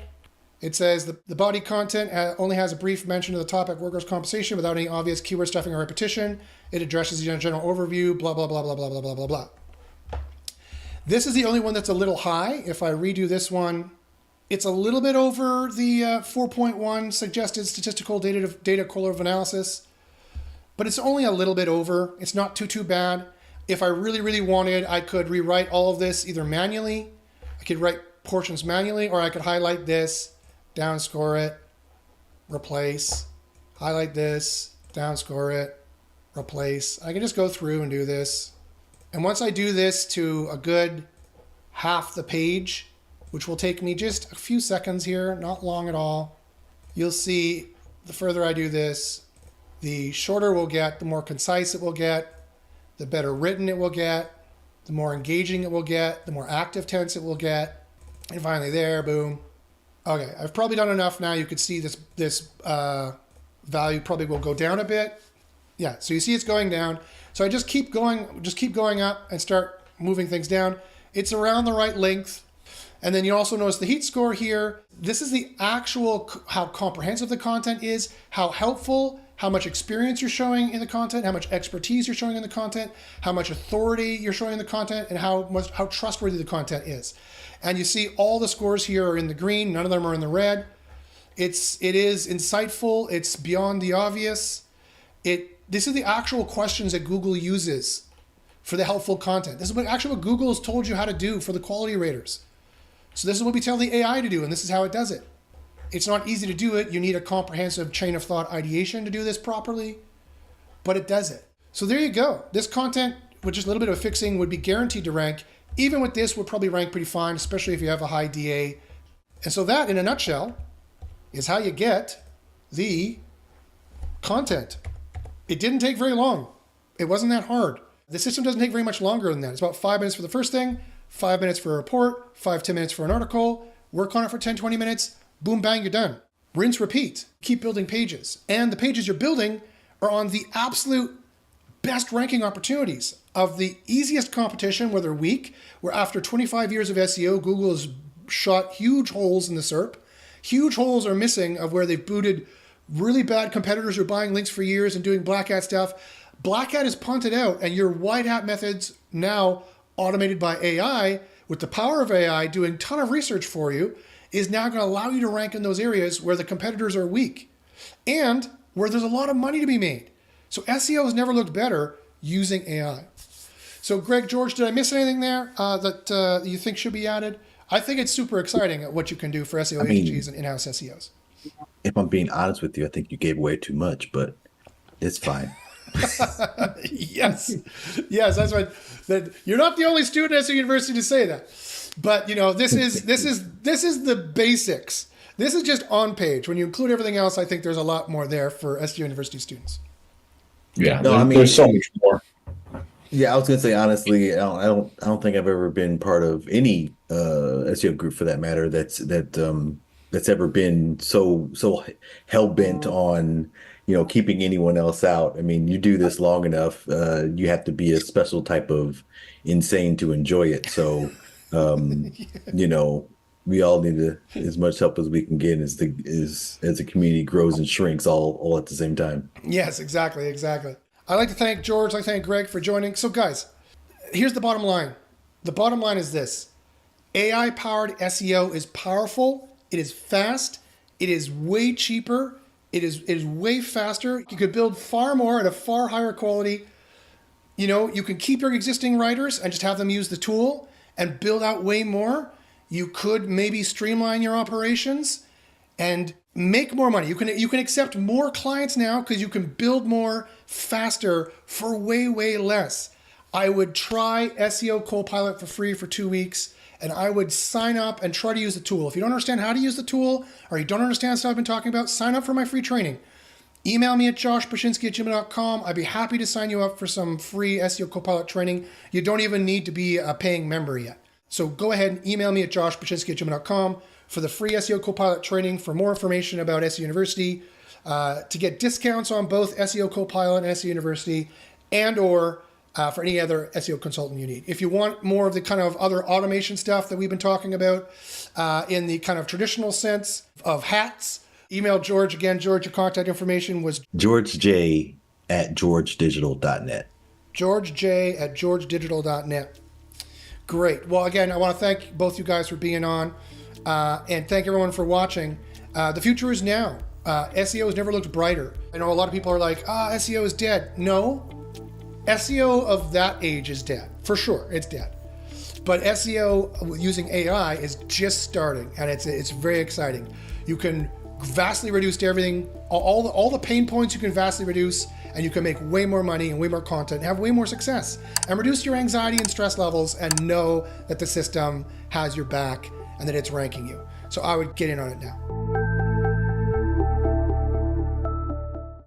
It says the body content only has a brief mention of the topic workers' compensation without any obvious keyword stuffing or repetition. It addresses the general overview, blah, blah, blah, blah, blah, blah, blah, blah, blah. This is the only one that's a little high. If I redo this one, it's a little bit over the 4.1 suggested statistical data correlative analysis, but it's only a little bit over. It's not too bad. If I really wanted, I could rewrite all of this either manually. I could write portions manually, or I could highlight this, downscore it, replace, highlight this, downscore it, replace. I can just go through and do this. And once I do this to a good half the page, which will take me just a few seconds here, not long at all, you'll see the further I do this, the shorter we'll get, the more concise it will get, the better written it will get, the more engaging it will get, the more active tense it will get. And finally there, boom. Okay, I've probably done enough now. You could see this value probably will go down a bit. Yeah, so you see it's going down. So I just keep going up and start moving things down. It's around the right length. And then you also notice the heat score here. This is the actual, how comprehensive the content is, how helpful, how much experience you're showing in the content, how much expertise you're showing in the content, how much authority you're showing in the content, and how trustworthy the content is. And you see all the scores here are in the green. None of them are in the red. It is insightful. It's beyond the obvious. This is the actual questions that Google uses for the helpful content. This is what Google has told you how to do for the quality raters. So this is what we tell the AI to do, and this is how it does it. It's not easy to do it. You need a comprehensive chain of thought ideation to do this properly, but it does it. So there you go. This content, with just a little bit of fixing, would be guaranteed to rank. Even with this, would probably rank pretty fine, especially if you have a high DA. And so that, in a nutshell, is how you get the content. It didn't take very long. It wasn't that hard. The system doesn't take very much longer than that. It's about 5 minutes for the first thing, 5 minutes for a report, 5-10 minutes for an article. Work on it for 10-20 minutes. Boom, bang, you're done. Rinse, repeat. Keep building pages. And the pages you're building are on the absolute best ranking opportunities of the easiest competition where they're weak, where after 25 years of SEO, Google has shot huge holes in the SERP. Huge holes are missing of where they've booted really bad competitors who are buying links for years and doing black hat stuff. Black hat is punted out, and your white hat methods now automated by AI, with the power of AI doing a ton of research for you, is now going to allow you to rank in those areas where the competitors are weak and where there's a lot of money to be made. So SEO has never looked better using AI. So Greg, George, did I miss anything there that you think should be added? I think it's super exciting at what you can do for SEO agencies and in-house SEOs. If I'm being honest with you, I think you gave away too much, but it's fine. Yes, that's right. That you're not the only student at SEO University to say that. But this is the basics. This is just on page. When you include everything else, I think there's a lot more there for SEO University students. Yeah, no, there's so much more. Yeah, I was gonna say honestly, I don't think I've ever been part of any SEO group for that matter that's ever been so hell bent on keeping anyone else out. I mean, you do this long enough, you have to be a special type of insane to enjoy it. So we all need as much help as we can get as the community grows and shrinks all at the same time. Yes, exactly. I'd like to thank George. I'd like to thank Greg for joining. So guys, here's the bottom line. The bottom line is this. AI-powered SEO is powerful. It is fast. It is way cheaper. It is way faster. You could build far more at a far higher quality. You can keep your existing writers and just have them use the tool and build out way more. You could maybe streamline your operations and make more money. You can accept more clients now because you can build more faster for way less. I would try SEO Copilot for free for 2 weeks, and I would sign up and try to use the tool. If you don't understand how to use the tool, or you don't understand stuff I've been talking about, sign up for my free training. Email me at joshbachynski@gmail.com. I'd be happy to sign you up for some free SEO Copilot training. You don't even need to be a paying member yet. So go ahead and email me at joshbachynski@gmail.com for the free SEO Copilot training, for more information about SEO University, to get discounts on both SEO Copilot and SEO University, and or for any other SEO consultant you need. If you want more of the kind of other automation stuff that we've been talking about in the kind of traditional sense of hats, email George. Again, George, your contact information was georgej@georgedigital.net. georgej@georgedigital.net. Great. Well, again, I want to thank both you guys for being on, and thank everyone for watching. The future is now. SEO has never looked brighter. I know a lot of people are like, SEO is dead. No, SEO of that age is dead. For sure, it's dead. But SEO using AI is just starting, and it's very exciting. You can vastly reduce everything, all the pain points you can vastly reduce, and you can make way more money and way more content and have way more success, and reduce your anxiety and stress levels, and know that the system has your back and that it's ranking you. So I would get in on it now.